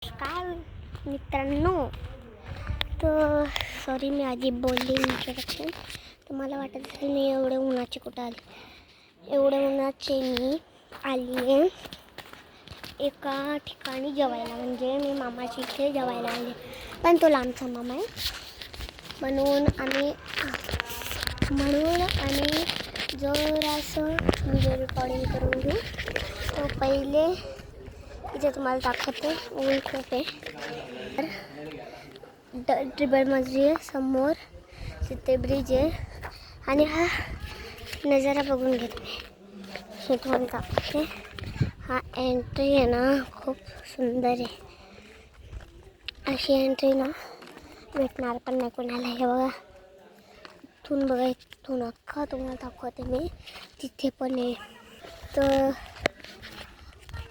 नमस्कार मित्रांनो. तर सॉरी मी आधी बोलली इंट्रोडक्शन. तर मला वाटत असेल मी एवढे उन्हाचे कुठं आले. एवढे उन्हाचे मी आली आहे एका ठिकाणी जेवायला. म्हणजे मी मामाच्या इथे जेवायला आले, पण तो लांबचा मामा आहे म्हणून आणि जरासं व्हिडिओ रेकॉर्डिंग करून घेऊ. तो पहिले इथे तुम्हाला दाखवते. ऊन खूप आहे. ट्रिबल मजली आहे समोर, तिथे ब्रिज आहे आणि हा नजारा बघून घेते मी. तुम्हाला दाखवते. हा एंट्री आहे ना, खूप सुंदर आहे. अशी एंट्री ना भेटणार पण नाही कोणाला. हे बघा, इथून बघा, इथून अख्खा तुम्हाला दाखवते मी. तिथे पण आहे. तर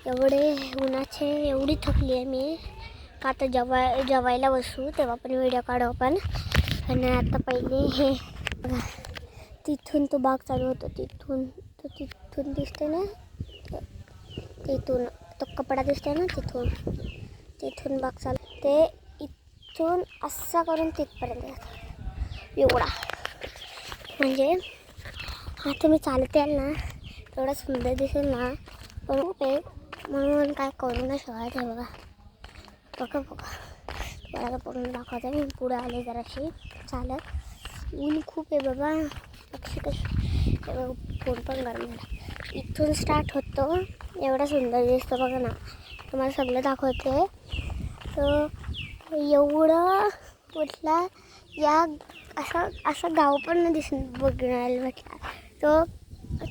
एवढे उन्हाचे एवढी थकली आहे मी का आता जेवायला बसू तेव्हा पण व्हिडिओ काढू आपण. आणि आता पहिले हे बघा, तिथून तो बाग चालू होतो. तिथून दिसते ना, तिथून तो कपडा दिसते ना, तिथून बाग चालू. ते इथून असा करून तिथपर्यंत जातो एवढा. म्हणजे हा तुम्ही चालते याल ना तेवढा सुंदर दिसेल ना. पण म्हणून काय करू ना शहरात. हे बघा मला पूर्ण दाखवते. मी पुढे आले जराशी चालत. ऊन खूप आहे बाबा. कशी फोन पण गरम झाला. इथून स्टार्ट होतो. एवढा सुंदर दिसतो बघा ना. तुम्हाला सगळं दाखवते. तर एवढं म्हटलं या असं गाव पण नाही बघायला भेटला. तो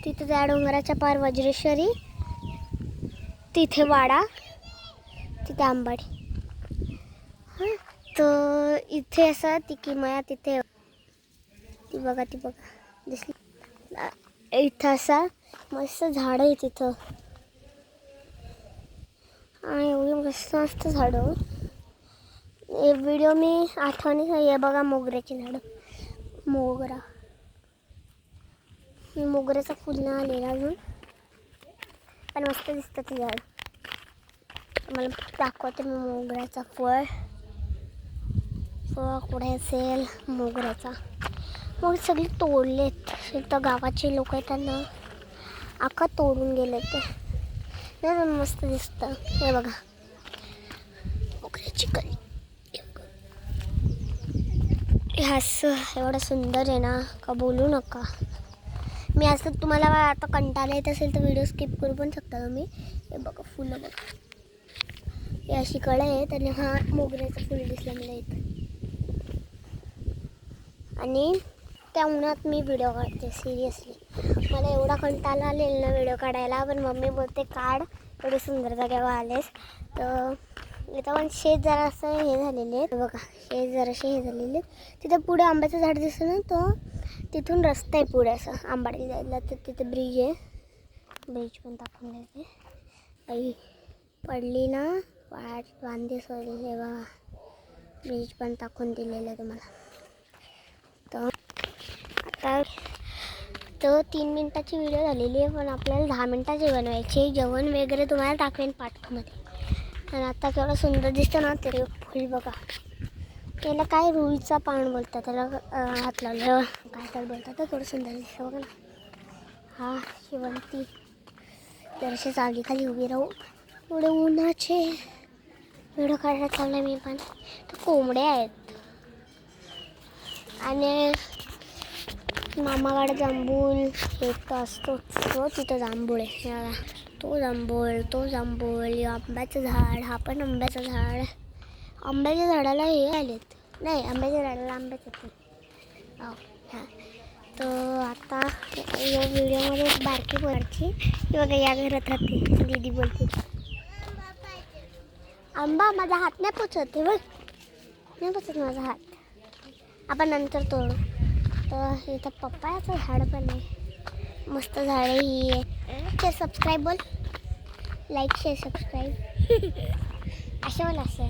तिथे त्या डोंगराच्या पार वज्रेश्वरी, तिथे वाडा, तिथे आंबाडी. हां, तर इथे असं ती किमया तिथे ती बघा दिसली. इथं असा मस्त झाडं आहे तिथं. एवढी मस्त झाडं. हे व्हिडिओ मी आठवणी हे बघा, मोगऱ्याची झाडं. मोगऱ्याचं फुल नाही आलेलं अजून, पण मस्त दिसतं ते झाड. मला दाखवते मी मोगऱ्याचा फळ कुठे असेल मोगऱ्याचा. मग सगळे तोडलेत. तर गावाचे लोक आहेत ना, अख्खा तोडून गेले. ते नाही मस्त दिसतं. हे बघा मोगऱ्याची कळी. असं एवढं सुंदर आहे ना का बोलू नका. मी असं तुम्हाला आता कंटाळा येत असेल तर व्हिडिओ स्किप करू पण शकता तुम्ही. हे बघा फुलं बघा, हे अशी कळं आहेत आणि हा मोगऱ्याचं फुल दिसलं मला इथं. आणि त्या उन्हात मी व्हिडिओ काढते. सिरियसली मला एवढा कंटाळा आलेला ना व्हिडिओ काढायला. पण मम्मी बोलते काढ, एवढे सुंदर जागेवर आलेस. तर इथं पण शेत जरा असं हे झालेले आहेत बघा. शेत जरासे हे झालेले. तिथं पुढे आंब्याचं झाड दिसतं ना, तो तिथून रस्ता आहे पुढे असं आंबाडीला जायला. तर तिथे ब्रिज आहे. ब्रिज पण दाखवून देते. काही पडली ना वांदे सोडले बघा. ब्रिज पण टाकून दिलेलं आहे तुम्हाला. तर आता तर 3 मिनिटाची व्हिडिओ झालेली आहे, पण आपल्याला 10 मिनिटाची बनवायची. जेवण वगैरे तुम्हाला दाखवेन पाठमध्ये. आणि आता केवढं सुंदर दिसतं ना ते फुल बघा. त्याला काय रुईचा पान बोलतात त्याला. हात लावलं काय तर बोलतात. तर थोडं सुंदर दिसतं बघा ना. हा शेवंती जराशी जागी खाली उभी राहू. एवढे उन्हाचे व्हिडिओ काढायला चाललं मी पण. तर कोंबड्या आहेत. आणि मामाकडे जांभूळ एक असतो तिथं जांभूळ आहे. तो जांभूळ आंब्याचं झाड. हा पण आंब्याचं झाड. आंब्याच्या झाडाला हे आलेत नाही, आंब्याच्या झाडाला आंब्याच येते. हां, तर आता या व्हिडिओमध्ये बारकी पोराची बघा या घरात राहते. दीदी बोलते आंबा माझा हात नाही पोचवते बघ, नाही पोचत माझा हात. आपण नंतर तोडू. तर इथं पप्पाचं झाड पण आहे. मस्त झाड ही आहे. सबस्क्राईब बोल, लाईक शेअर सबस्क्राईब असं बोल. असं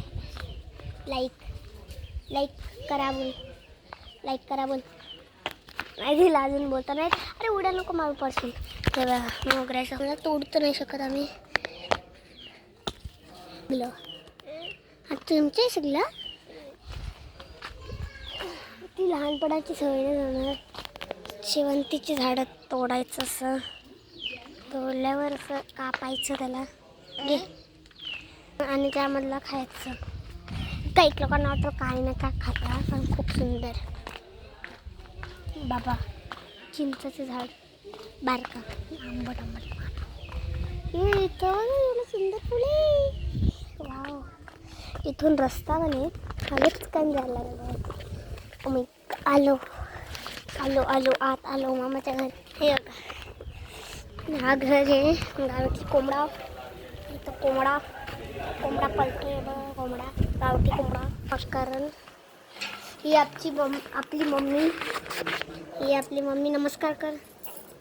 लाईक करा बोल. लाईक करा बोल. नाही दिला अजून बोलता नाही. अरे उड्या नको मारू पडशील. तेव्हा मोगऱ्याचं मला तोडू तर नाही शकत आम्ही. तुमच्या सगळं ती लहानपणाची सवय नाही जाणार. शेवंतीची झाडं तोडायचं, असं तोडल्यावर असं कापायचं त्याला आणि त्यामधलं खायचं. काही लोकांना वाटतं काही ना काय खाता, पण खूप सुंदर. बाबा चिंचाचं झाड बारका आंबट आंबट हे इथं एवढं सुंदर फुले. वाव. इथून रस्ता म्हणे हवेच काय जायला लागलं. मी आलो आलो आलो आत आलो मामाच्या घर. हे हा घर आहे गावठी कोंबडा. इथं कोंबडा पलतोय बघ. कोंबडा गावठी कोंबडा. कारण ही आपली मम्मी. ही आपली मम्मी. नमस्कार कर.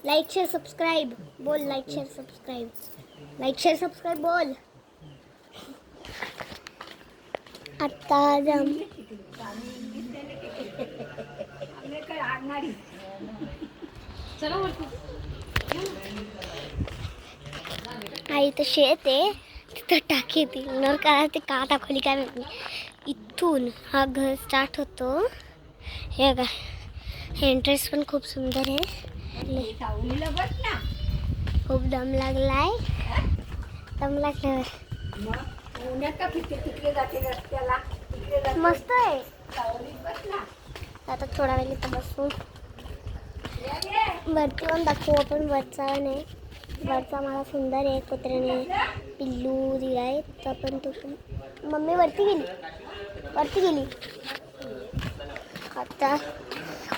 लाईक शेअर सबस्क्राईब बोल. लाईक शेअर सबस्क्राईब बोल. आता आई तर शेत आहे तिथं टाकी ती नर का ते का दाखवली काय माहिती. इथून हा घर स्टार्ट होतो. हे बघा एंट्रेन्स पण खूप सुंदर आहे. खूप दम लागलाय. दम लागल्यावर मस्त आहे. आता थोडा वेळ इथं बसू. वरती पण दाखवू आपण. वरचा नाही वरचा मला सुंदर आहे. कुत्र्याने पिल्लू दिला आहे. तर पण तो मम्मी वरती गेली. आता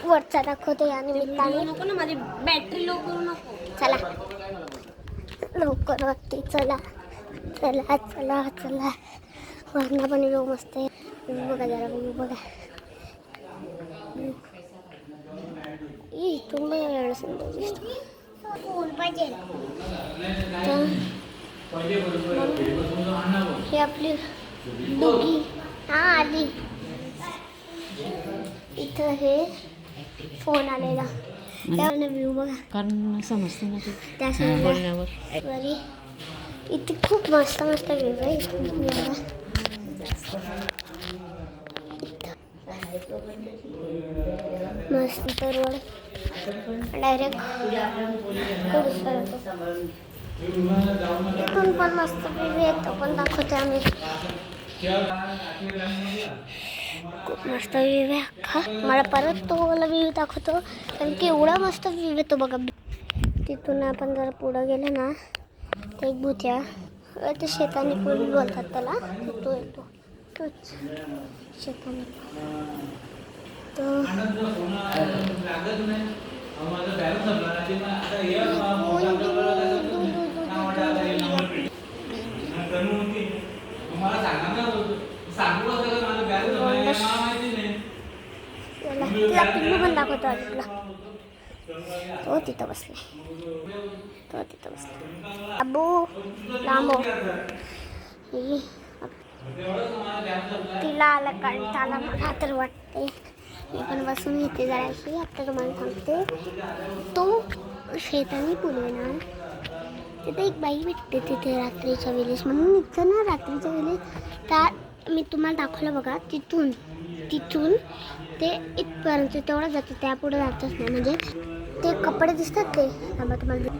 वरचा दाखवतो या निमित्ताने. नको ना माझी बॅटरी लो करू नको. चला लवकर वरती चला. वरना पण व्ह्यू मस्त आहे. बघा जरा बघा. इथून एवढं सुंदर दिसतो. ही आपली डुगी. हा आली. इथं हे फोन आलेला व्ह्यू बघा. कारण समजते ना ते त्या इथे खूप मस्त व्ह्यू आहे. मस्त रोड डायरेक्ट इथून पण मस्त व्ह्यू येतो. पण दाखवते आम्ही. खूप मस्त व्ह्यू आहे अख्खा. मला परत तो मला व्ह्यू दाखवतो कारण की एवढा मस्त व्ह्यू येतो बघा. तिथून आपण जर पुढं गेलं ना तर एक भुत्या ते शेताने पूल बोलतात त्याला. तो येतो तोच शेताने. तिला पिल्लू पण दाखवतो आपला. तो तिथं बसला. अबू लांबो. तिला आला कंटाळा मला तर वाटते. मी पण बसून घेते जराशी. आता तुम्हाला सांगते तो शेताने पुले ना तिथे एक बाई भेटते तिथे रात्रीच्या वेळेस. म्हणून इथं ना रात्रीच्या वेळेस त्या मी तुम्हाला दाखवलं बघा. तिथून ते इथपर्यंत तेवढं जातं. त्यापुढे जातच नाही. म्हणजे ते कपडे दिसतात ते तुम्हाला.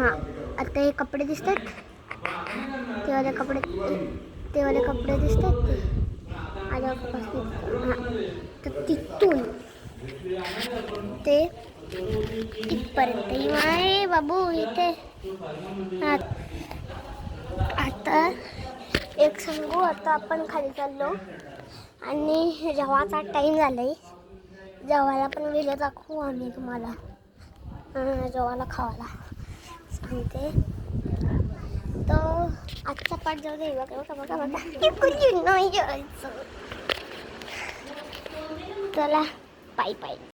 हां आता हे कपडे दिसतात. तेवाले कपडे दिसतात ते आल्यापासून. हां तर तिथून ते इथपर्यंत आहे बाबू इथे. आता एक सांगू. आता आपण खाली चाललो आणि जेवायचा टाईम झालाय. जेवायला पण वेळ दाखवू आम्ही तुम्हाला. जेवायला खावायला सांगते. तर आजचा पाठ जाऊ दे. बघा नाही जेवायचं. चला पायी